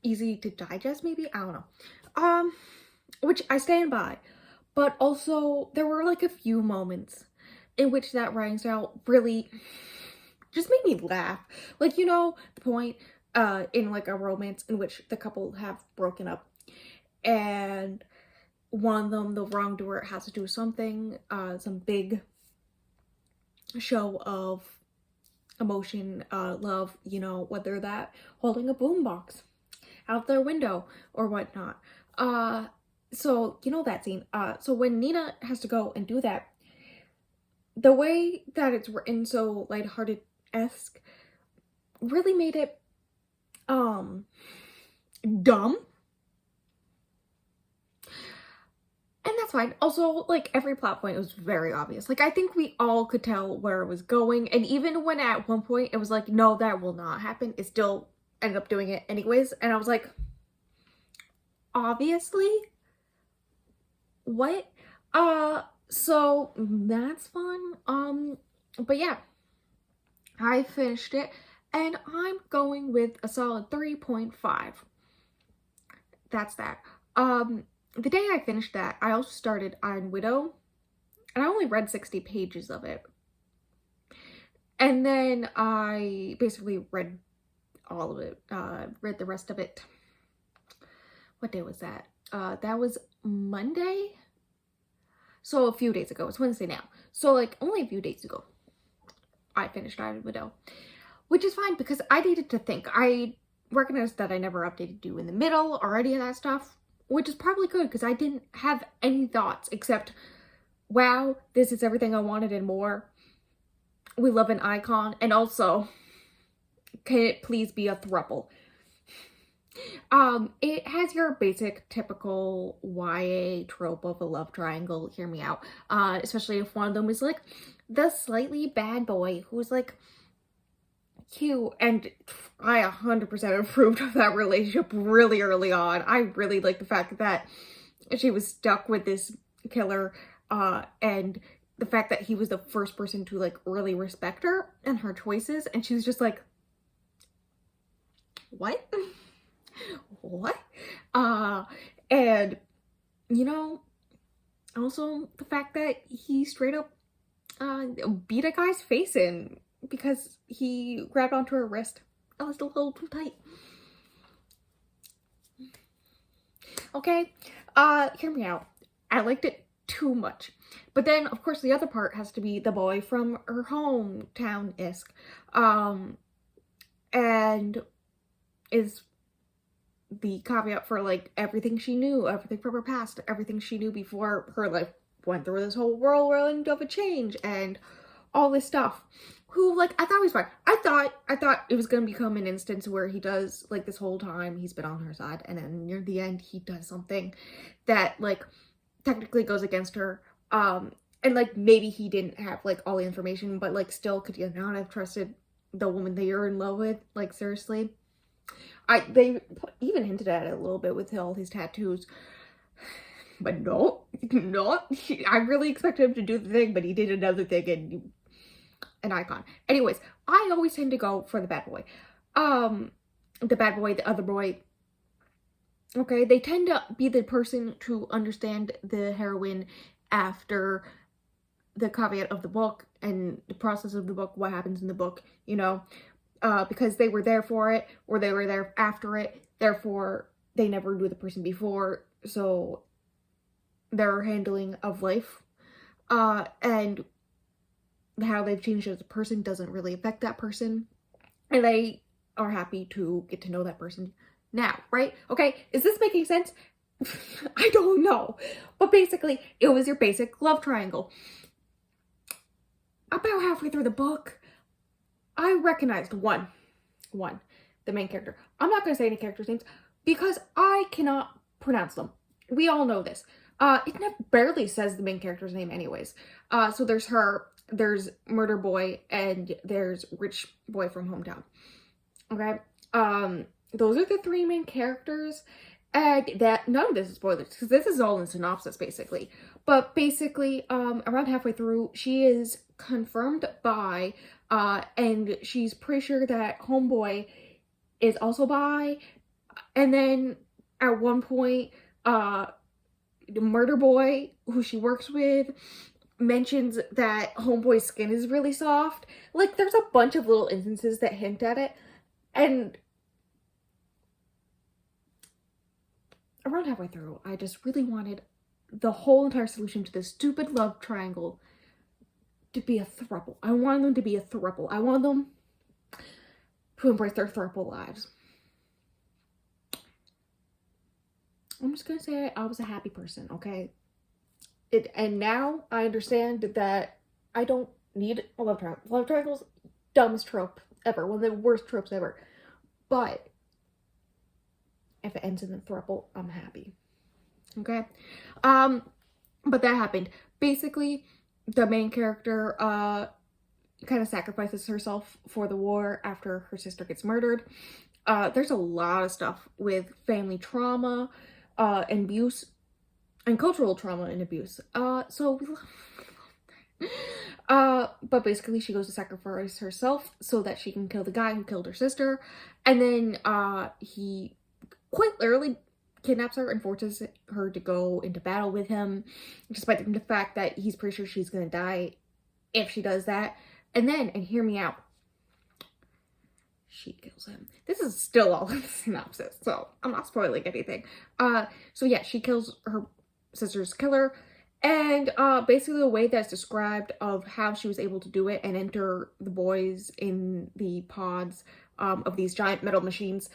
Speaker 1: easy to digest, maybe, I don't know, which I stand by. But also there were like a few moments in which that writing style really just made me laugh. Like, you know, the point in like a romance in which the couple have broken up and one of them, the wrongdoer, has to do something, some big show of emotion, love, you know, whether that holding a boombox out their window or whatnot. So you know that scene. So when Nina has to go and do that, the way that it's written, so lighthearted-esque, really made it dumb. And that's fine. Also, like, every plot point was very obvious. Like, I think we all could tell where it was going. And even when at one point it was like, no, that will not happen, it still ended up doing it anyways. And I was like, obviously? What? So that's fun. But yeah, I finished it and I'm going with a solid 3.5. That's that. The day I finished that, I also started Iron Widow, and I only read 60 pages of it. And then I basically read all of it, read the rest of it. What day was that? That was Monday? So a few days ago. It's Wednesday now. So like only a few days ago, I finished Iron Widow. Which is fine because I needed to think. I recognized that I never updated you in the middle or any of that stuff, which is probably good because I didn't have any thoughts except, wow, this is everything I wanted and more. We love an icon, and also, can it please be a throuple? It has your basic typical YA trope of a love triangle, hear me out. Especially if one of them is like the slightly bad boy who's like cute, and I 100% approved of that relationship really early on. I really like the fact that she was stuck with this killer, and the fact that he was the first person to like really respect her and her choices, and she was just like, what? What? And you know, also the fact that he straight up beat a guy's face in because he grabbed onto her wrist. I was a little too tight. Okay, hear me out. I liked it too much. But then, of course, the other part has to be the boy from her hometown-esque. And is the caveat for, like, everything she knew, everything from her past, everything she knew before her life went through this whole whirlwind of a change and all this stuff. Who, like, I thought was fine. I thought it was gonna become an instance where he does, like, this whole time he's been on her side, and then near the end he does something that, like, technically goes against her. And, like, maybe he didn't have, like, all the information, but, like, still, could you not have trusted the woman that you're in love with? Like, seriously? They even hinted at it a little bit with all his tattoos. But no, I really expected him to do the thing, but he did another thing, and an icon. Anyways, I always tend to go for the bad boy. The bad boy, the other boy. Okay, they tend to be the person to understand the heroine after the caveat of the book and the process of the book, what happens in the book, you know, because they were there for it, or they were there after it, therefore they never knew the person before, so their handling of life, and how they've changed as a person doesn't really affect that person, and they are happy to get to know that person now, right? Okay, is this making sense? I don't know, but basically it was your basic love triangle. About halfway through the book, I recognized one, the main character. I'm not going to say any characters' names because I cannot pronounce them. We all know this. It barely says the main character's name anyways. So there's her, there's Murder Boy, and there's Rich Boy from Hometown. Okay? Those are the three main characters. And that, none of this is spoilers, because this is all in synopsis, basically. But basically, around halfway through, she is confirmed bi, and she's pretty sure that Homeboy is also bi. And then, at one point, the Murder Boy, who she works with, mentions that Homeboy's skin is really soft. Like, there's a bunch of little instances that hint at it. And around halfway through, I just really wanted the whole entire solution to this stupid love triangle to be a throuple. I wanted them to be a throuple. I wanted them to embrace their throuple lives. I'm just gonna say I was a happy person, okay? And now I understand that I don't need a love triangle. Love triangle's dumbest trope ever. One of the worst tropes ever. But if it ends in a throuple, I'm happy. Okay? But that happened. Basically, the main character kind of sacrifices herself for the war after her sister gets murdered. There's a lot of stuff with family trauma, and abuse, and cultural trauma and abuse. But basically she goes to sacrifice herself so that she can kill the guy who killed her sister. And then, he quite literally kidnaps her and forces her to go into battle with him, despite the fact that he's pretty sure she's gonna die if she does that. And then, and hear me out, she kills him. This is still all in the synopsis, so I'm not spoiling anything. So yeah, she kills her sister's killer, and basically the way that's described of how she was able to do it and enter the boys in the pods of these giant metal machines,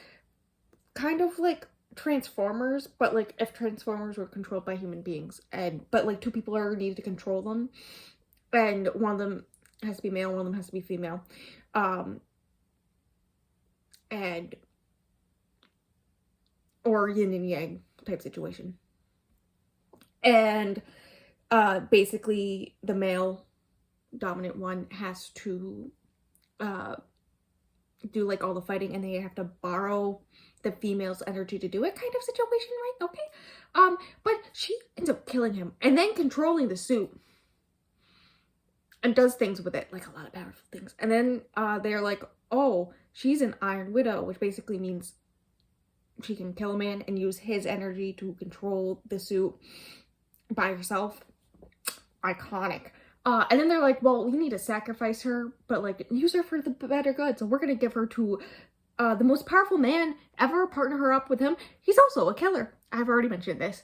Speaker 1: kind of like Transformers, but like if Transformers were controlled by human beings, but like two people are needed to control them, and one of them has to be male, one of them has to be female, and or yin and yang type situation. And basically the male dominant one has to do like all the fighting, and they have to borrow the female's energy to do it, kind of situation, right? Okay. But she ends up killing him and then controlling the suit and does things with it, like a lot of powerful things. And then they're like, oh, she's an Iron Widow, which basically means she can kill a man and use his energy to control the suit by herself. Iconic. And then they're like, well, we need to sacrifice her, but like use her for the better good. So we're gonna give her to the most powerful man ever, partner her up with him. He's also a killer. I've already mentioned this.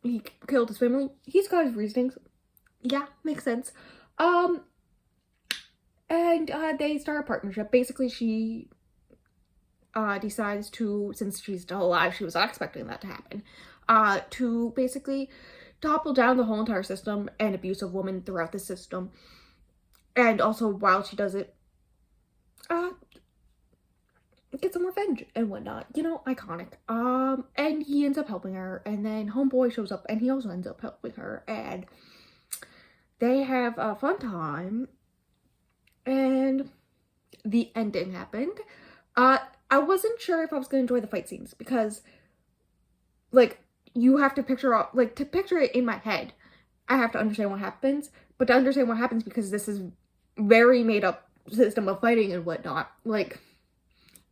Speaker 1: He killed his family. He's got his reasonings. Yeah, makes sense. And they start a partnership. Basically, she decides to, since she's still alive, she was not expecting that to happen, to basically topple down the whole entire system and abuse of women throughout the system. And also, while she does it, get some revenge and whatnot. You know, iconic. And he ends up helping her, and then Homeboy shows up, and he also ends up helping her, and they have a fun time, and the ending happened. I wasn't sure if I was going to enjoy the fight scenes, because, like, you have to picture, like, to picture it in my head, I have to understand what happens, but to understand what happens, because this is very made up system of fighting and whatnot, like,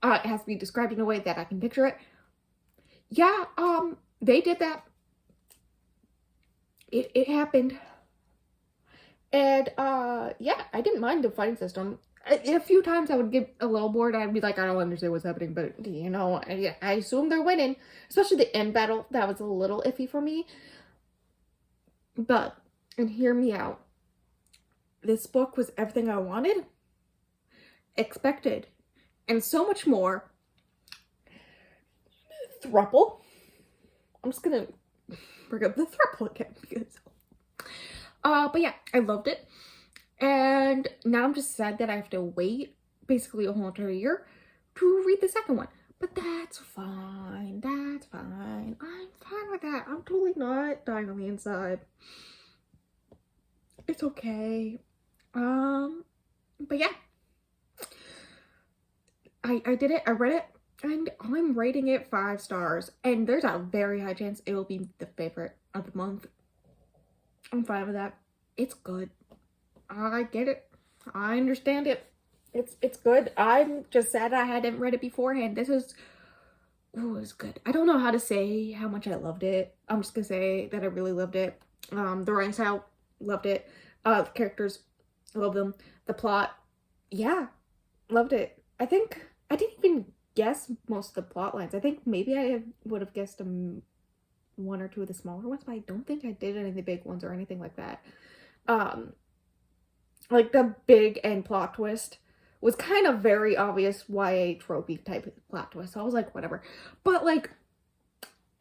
Speaker 1: it has to be described in a way that I can picture it. Yeah, they did that. It happened. And, yeah, I didn't mind the fighting system. A few times I would get a little bored. I'd be like, I don't understand what's happening, but, you know, I assume they're winning. Especially the end battle, that was a little iffy for me. But, and hear me out, this book was everything I wanted, expected, and so much more. Thruple. I'm just gonna bring up the thruple again, because... but yeah, I loved it. And now I'm just sad that I have to wait basically a whole entire year to read the second one. But that's fine. That's fine. I'm fine with that. I'm totally not dying on the inside. It's okay. But yeah. I did it. I read it. And I'm rating it 5 stars. And there's a very high chance it will be the favorite of the month. I'm fine with that. It's good. I get it. I understand it. It's good. I'm just sad I hadn't read it beforehand. This is... Oh, it was good. I don't know how to say how much I loved it. I'm just gonna say that I really loved it. The writing style, loved it. The characters, love them. The plot, yeah, loved it. I think I didn't even guess most of the plot lines. I think maybe I would have guessed one or two of the smaller ones, but I don't think I did any of the big ones or anything like that. Like the big end plot twist was kind of very obvious YA tropey type plot twist. So I was like, whatever. But like,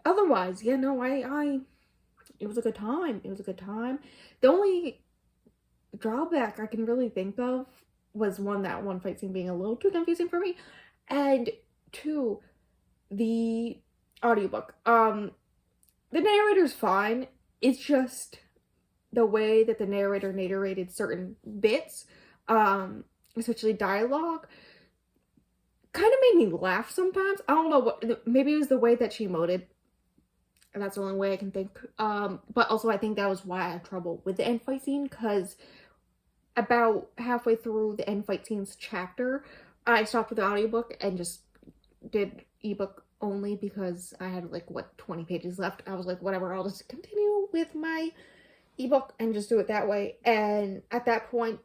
Speaker 1: otherwise, yeah, no, it was a good time. It was a good time. The only drawback I can really think of was that one fight scene being a little too confusing for me. And 2, the audiobook. The narrator's fine. it's just the way that the narrator narrated certain bits, especially dialogue, kind of made me laugh sometimes. I don't know what, maybe it was the way that she emoted, and that's the only way I can think. But also I think that was why I had trouble with the end fight scene, because about halfway through the end fight scene's chapter, I stopped with the audiobook and just did ebook only, because I had like, what, 20 pages left. I was like, whatever, I'll just continue with my ebook and just do it that way. And at that point,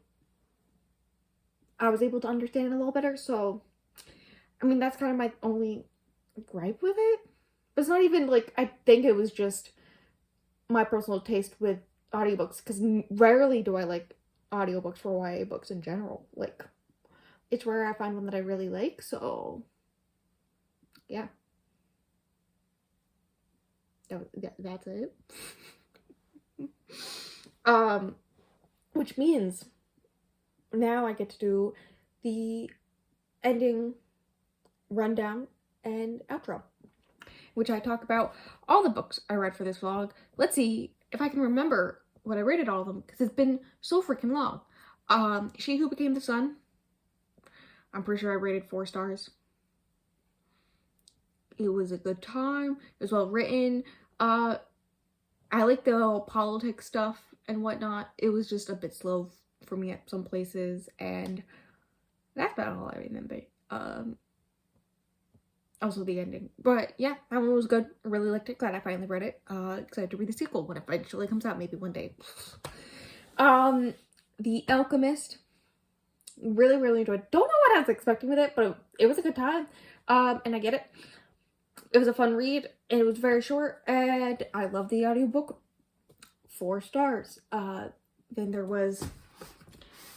Speaker 1: I was able to understand it a little better. So, I mean, that's kind of my only gripe with it. But it's not even like, I think it was just my personal taste with audiobooks, because rarely do I like audiobooks for YA books in general. Like, it's rare I find one that I really like, so yeah. That's it. Which means now I get to do the ending rundown and outro, which I talk about all the books I read for this vlog. Let's see if I can remember what I rated all of them, because it's been so freaking long. She Who Became the Sun, I'm pretty sure I rated 4 stars. It was a good time. It was well written. I like the whole politics stuff and whatnot. It was just a bit slow for me at some places, and that's about all I remember. Also the ending. But yeah, that one was good. I really liked it. Glad I finally read it. Excited to read the sequel when it eventually comes out, maybe one day. The Alchemist. Really, really enjoyed it. Don't know what I was expecting with it, but it was a good time. And I get it. It was a fun read, and it was very short, and I love the audiobook. 4 stars. Then there was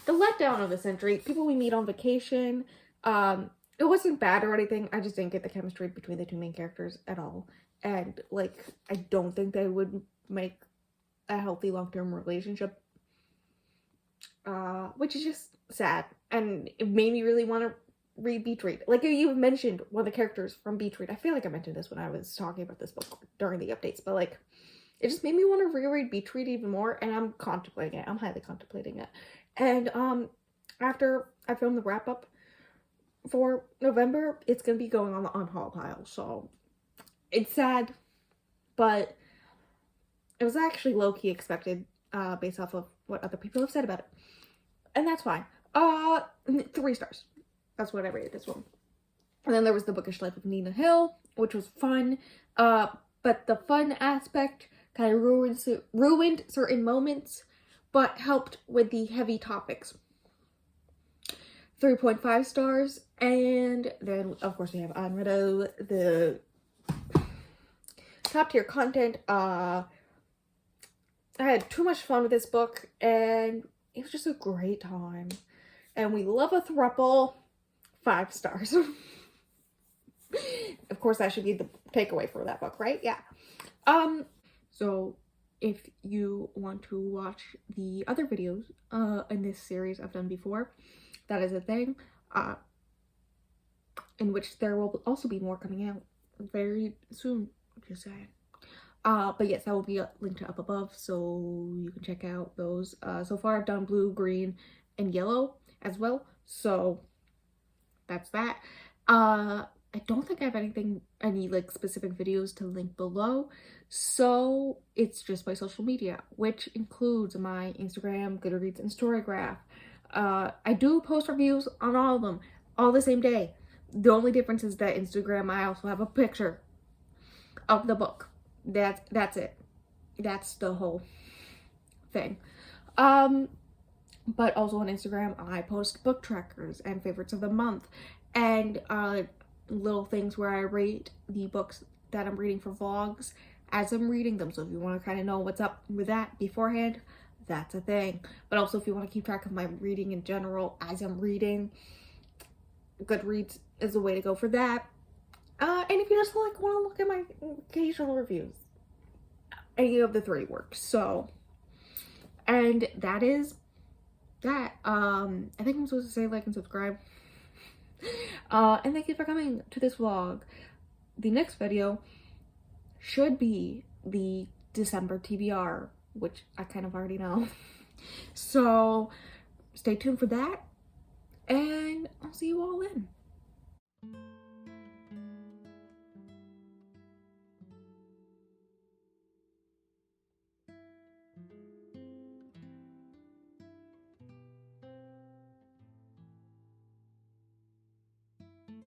Speaker 1: The Letdown of the Century, People We Meet on Vacation. It wasn't bad or anything. I just didn't get the chemistry between the 2 main characters at all. And, like, I don't think they would make a healthy long-term relationship. Which is just sad. And it made me really want to read Beach Read. Like, you mentioned one of the characters from Beach Read. I feel like I mentioned this when I was talking about this book during the updates. But, like, it just made me want to reread Beach Read even more. And I'm contemplating it. I'm highly contemplating it. And, after I film the wrap-up for November, it's going to be going on the unhaul pile. So, it's sad. But it was actually low-key expected, based off of what other people have said about it. And that's fine. 3 stars. That's what I rated this one. And then there was The Bookish Life of Nina Hill, which was fun. But the fun aspect kind of ruined certain moments, but helped with the heavy topics. 3.5 stars. And then, of course, we have Ayn Rand, the top tier content. I had too much fun with this book, and it was just a great time. And we love a throuple. 5 stars. Of course, that should be the takeaway for that book, right? Yeah. So if you want to watch the other videos in this series I've done before, that is a thing. In which there will also be more coming out very soon, just saying. But yes, that will be linked up above, so you can check out those. So far I've done blue, green, and yellow as well, so that's that. I don't think I have any like specific videos to link below, so it's just my social media, which includes my Instagram, Goodreads, and Storygraph. I do post reviews on all of them, all the same day. The only difference is that Instagram, I also have a picture of the book. That's it. That's the whole thing. But also on Instagram, I post book trackers and favorites of the month, and little things where I rate the books that I'm reading for vlogs as I'm reading them. So if you want to kind of know what's up with that beforehand, that's a thing. But also if you want to keep track of my reading in general as I'm reading, Goodreads is the way to go for that. And if you just like want to look at my occasional reviews, any of the 3 works. So, and that is that. I think I'm supposed to say like and subscribe. And thank you for coming to this vlog. The next video should be the December TBR, which I kind of already know. So stay tuned for that, and I'll see you all then.